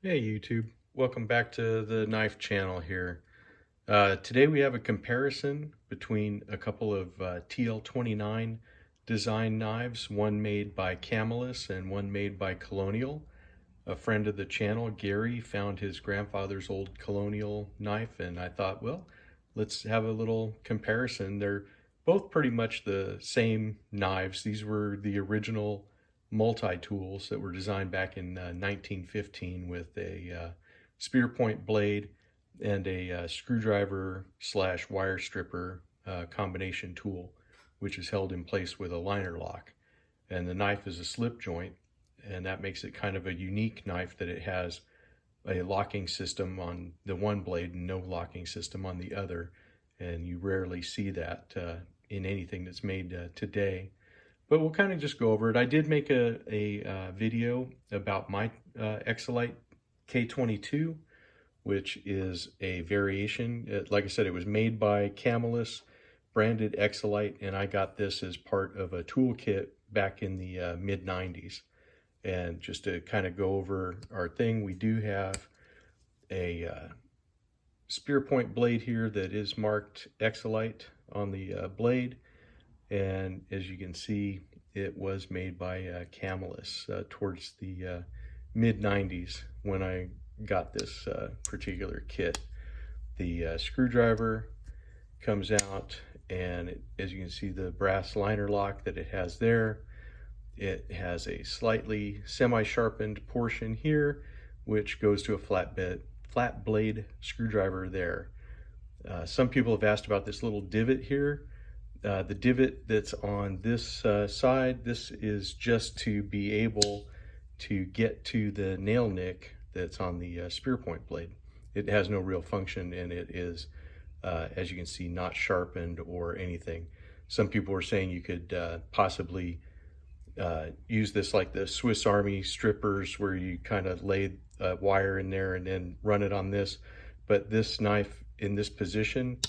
Hey YouTube, welcome back to the knife channel here. Today we have a comparison between a couple of TL-29 design knives, one made by Camillus and one made by Colonial. A friend of the channel, Gary, found his grandfather's old Colonial knife, and I thought, well, let's have a little comparison. They're both pretty much the same knives. These were the original multi-tools that were designed back in 1915 with a spear point blade and a screwdriver slash wire stripper combination tool, which is held in place with a liner lock. And the knife is a slip joint, and that makes it kind of a unique knife that it has a locking system on the one blade and no locking system on the other. And you rarely see that in anything that's made today. But we'll kind of just go over it. I did make a video about my Exolite K22, which is a variation. Like I said, it was made by Camillus, branded Exolite, and I got this as part of a toolkit back in the mid-90s. And just to kind of go over our thing, we do have a spear point blade here that is marked Exolite on the blade. And as you can see, it was made by Camillus towards the mid-90s when I got this particular kit. The screwdriver comes out, and as you can see, the brass liner lock that it has there. It has a slightly semi-sharpened portion here, which goes to a flat blade screwdriver there. Some people have asked about this little divot here. The divot that's on this side, this is just to be able to get to the nail nick that's on the spear point blade. It has no real function, and it is, as you can see, not sharpened or anything. Some people were saying you could possibly use this like the Swiss Army strippers, where you kind of lay a wire in there and then run it on this. But this knife in this position,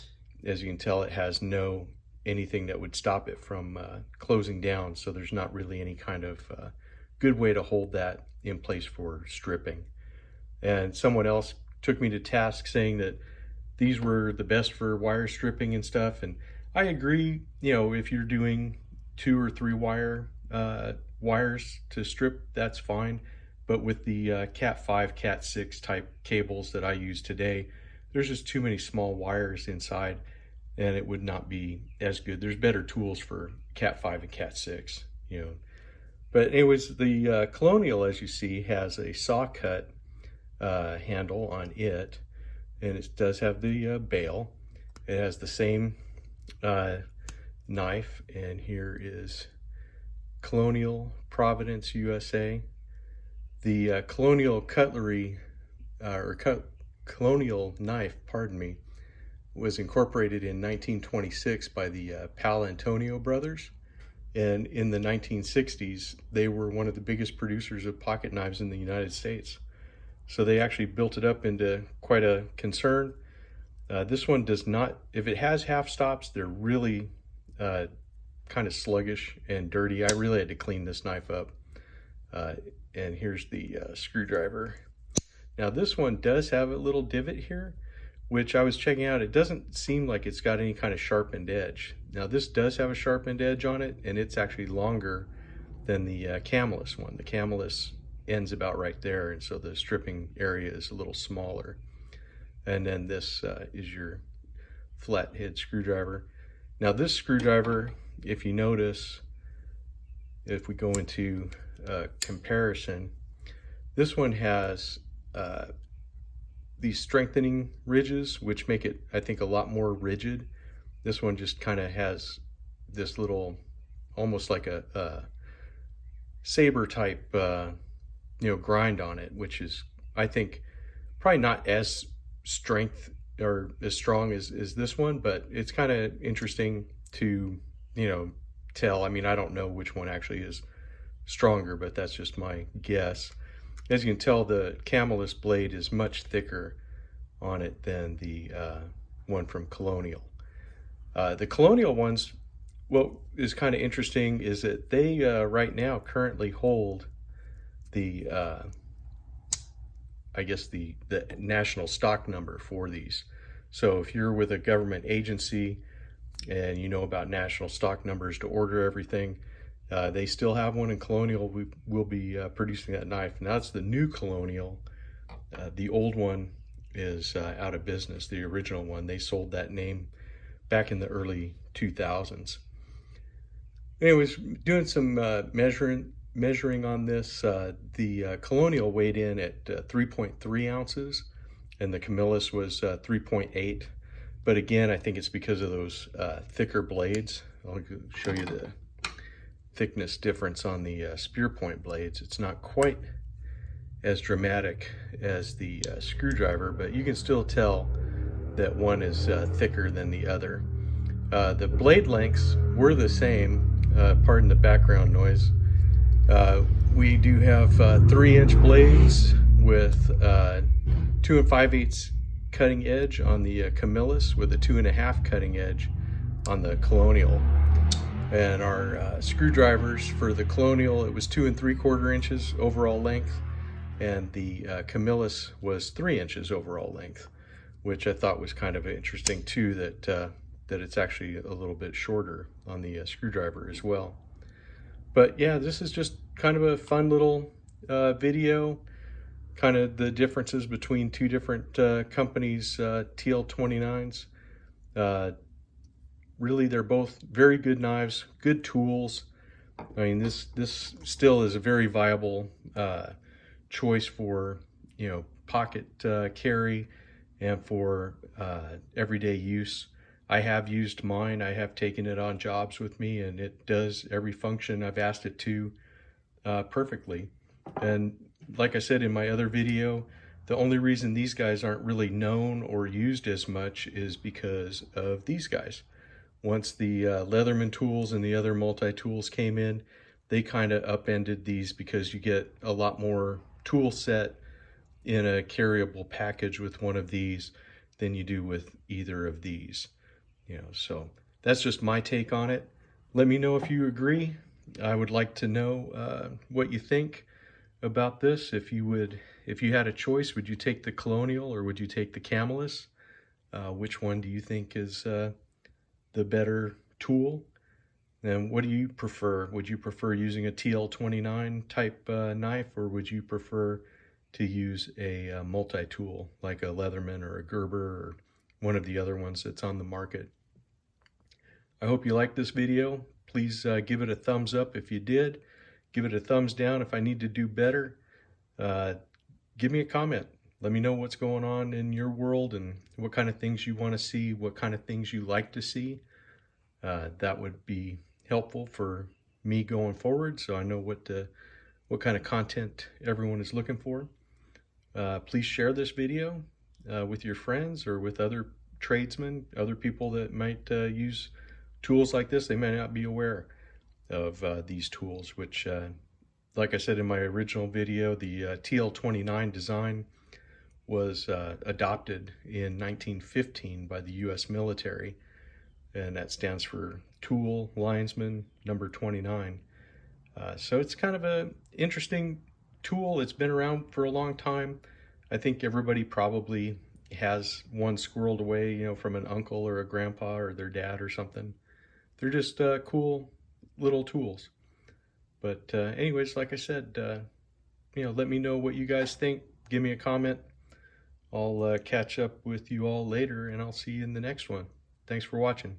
as you can tell, it has no anything that would stop it from closing down, so there's not really any kind of good way to hold that in place for stripping. And someone else took me to task saying that these were the best for wire stripping and stuff, and I agree. You know, if you're doing 2 or 3 wires to strip, that's fine. But with the Cat 5, Cat 6 type cables that I use today, there's just too many small wires inside, and it would not be as good. There's better tools for Cat 5 and Cat 6, you know. But anyways, the Colonial, as you see, has a saw cut handle on it, and it does have the bail. It has the same knife, and here is Colonial, Providence, USA. The Colonial cutlery, Colonial knife, pardon me, was incorporated in 1926 by the Paolantonio brothers, and in the 1960s they were one of the biggest producers of pocket knives in the United States. So they actually built it up into quite a concern. This one does not, if it has half stops, they're really kind of sluggish and dirty. I really had to clean this knife up. And here's the screwdriver. Now this one does have a little divot here, which I was checking out. It doesn't seem like it's got any kind of sharpened edge. Now this does have a sharpened edge on it, and it's actually longer than the Camillus one. The Camillus ends about right there, and so the stripping area is a little smaller. And then this is your flathead screwdriver. Now this screwdriver, if you notice, if we go into comparison, this one has these strengthening ridges, which make it, I think, a lot more rigid. This one just kind of has this little, almost like a saber type, grind on it, which is, I think, probably not as strength or as strong as this one, but it's kind of interesting to, tell. I mean, I don't know which one actually is stronger, but that's just my guess. As you can tell, the Camillus blade is much thicker on it than the one from Colonial. The Colonial ones, what is kind of interesting is that they right now currently hold the I guess the national stock number for these. So if you're with a government agency and you know about national stock numbers to order everything, they still have one in Colonial. We will be producing that knife. Now that's the new Colonial. The old one is out of business. The original one, they sold that name back in the early 2000s. Anyways, doing some measuring on this. The Colonial weighed in at 3.3 ounces, and the Camillus was 3.8. But again, I think it's because of those thicker blades. I'll show you the thickness difference on the spear point blades. It's not quite as dramatic as the screwdriver, but you can still tell that one is thicker than the other. The blade lengths were the same. Pardon the background noise. We do have 3-inch blades with 2 5/8 cutting edge on the Camillus, with a 2.5 cutting edge on the Colonial. And our screwdrivers for the Colonial, it was 2 3/4 inches overall length, and the Camillus was 3 inches overall length, which I thought was kind of interesting too, that it's actually a little bit shorter on the screwdriver as well. But yeah, this is just kind of a fun little video, kind of the differences between two different companies' TL-29s. Really, they're both very good knives, good tools. I mean, this still is a very viable choice for, you know, pocket carry and for everyday use. I have used mine. I have taken it on jobs with me, and it does every function I've asked it to perfectly. And like I said in my other video, the only reason these guys aren't really known or used as much is because of these guys. Once the Leatherman tools and the other multi-tools came in, they kind of upended these, because you get a lot more tool set in a carryable package with one of these than you do with either of these. You know, so that's just my take on it. Let me know if you agree. I would like to know what you think about this. If you had a choice, would you take the Colonial or would you take the Camillus? Which one do you think is the better tool? And what do you prefer? Would you prefer using a TL-29 type knife, or would you prefer to use a multi-tool like a Leatherman or a Gerber or one of the other ones that's on the market? I hope you liked this video. Please give it a thumbs up if you did. Give it a thumbs down if I need to do better. Give me a comment. Let me know what's going on in your world and what kind of things you want to see, what kind of things you like to see. That would be helpful for me going forward, so I know what kind of content everyone is looking for. Please share this video with your friends or with other tradesmen, other people that might use tools like this. They may not be aware of these tools, which, like I said in my original video, the TL-29 design was adopted in 1915 by the U.S. military, and that stands for Tool Linesman Number 29. So it's kind of an interesting tool. It's been around for a long time. I think everybody probably has one squirreled away, you know, from an uncle or a grandpa or their dad or something. They're just cool little tools. But anyways, like I said, you know, let me know what you guys think. Give me a comment. I'll catch up with you all later, and I'll see you in the next one. Thanks for watching.